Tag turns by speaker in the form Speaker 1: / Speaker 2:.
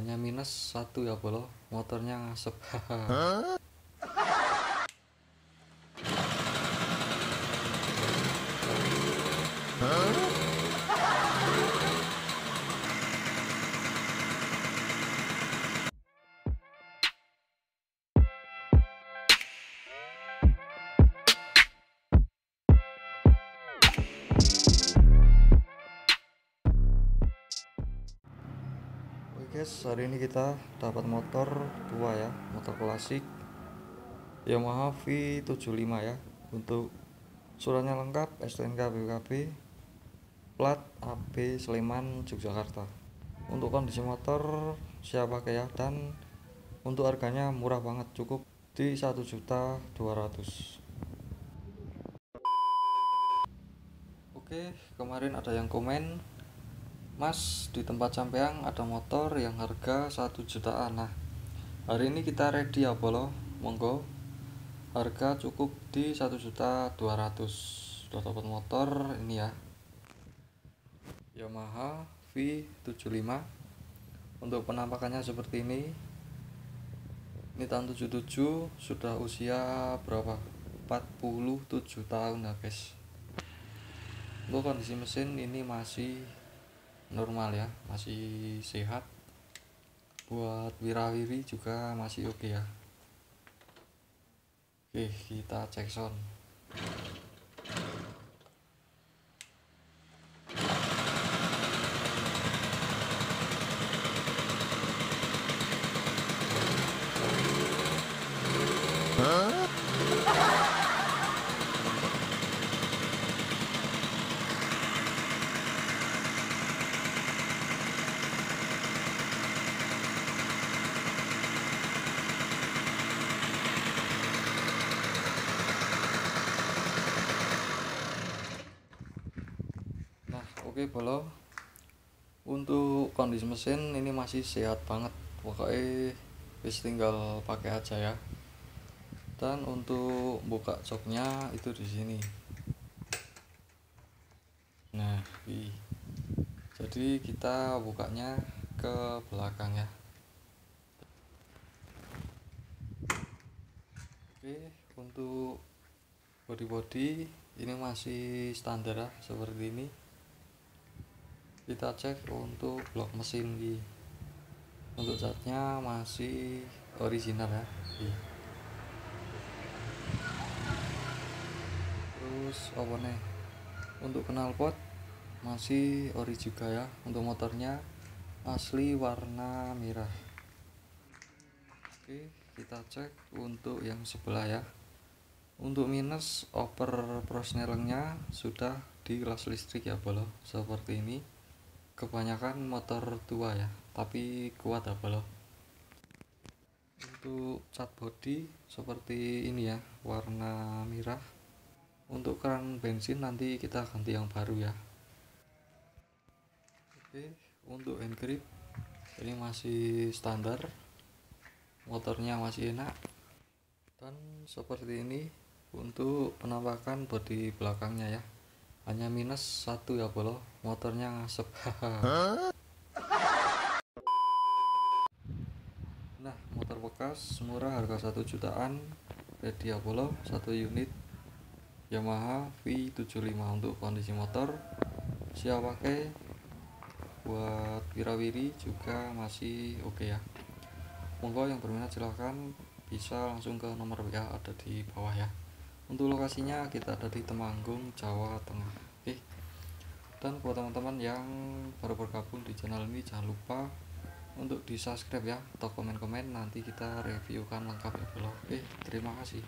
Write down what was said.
Speaker 1: hanya minus satu ya bolo, motornya ngasep. Haha. Oke guys, hari ini kita dapat motor tua ya, motor klasik Yamaha V75 ya. Untuk suratnya lengkap, STNK BPKB, plat AB Sleman Yogyakarta. Untuk kondisi motor siap pakai ya, dan untuk harganya murah banget, cukup di 1.200.000. Oke, kemarin ada yang komen, Mas, di tempat sampean ada motor yang harga 1 jutaan. Nah, hari ini kita ready ya bolo, monggo. Harga cukup di 1.200.000. Sudah dapat motor ini ya, Yamaha V75. Untuk penampakannya seperti ini. Ini tahun 77, sudah usia berapa? 47 tahun ya guys. Untuk kondisi mesin ini masih normal ya, masih sehat. Buat wirawiri juga masih oke ya. Oke, kita cek sound. Nah, oke bolo. Untuk kondisi mesin ini masih sehat banget. Pokoknya wis tinggal pakai aja ya. Dan untuk buka joknya itu di sini. Nah, jadi kita bukanya ke belakang ya. Oke, untuk body ini masih standar ya, seperti ini. Kita cek untuk blok mesin di. Untuk catnya masih original ya. Terus apa nih? Untuk knalpot masih ori juga ya. Untuk motornya asli warna merah. Oke, kita cek untuk yang sebelah ya. Untuk minus over prosnelengnya sudah di kelas listrik ya bolo, seperti ini. Kebanyakan motor tua ya, tapi kuat ya bolo. Untuk cat body seperti ini ya, warna merah. Untuk keran bensin nanti kita ganti yang baru ya. Oke, untuk hand grip ini masih standar, motornya masih enak. Dan seperti ini untuk penampakan bodi belakangnya ya, hanya minus satu ya bolo, motornya ngasep. Nah, motor bekas murah harga 1 jutaan, ready ya bolo, 1 unit Yamaha V75. Untuk kondisi motor siap pakai, buat wirawiri juga masih oke ya. Monggo yang berminat silahkan bisa langsung ke nomor WA ada di bawah ya. Untuk lokasinya kita ada di Temanggung, Jawa Tengah. Oke. Dan buat teman-teman yang baru bergabung di channel ini, jangan lupa untuk di subscribe ya, atau komen-komen, nanti kita reviewkan lengkap ya bro. Oke, terima kasih.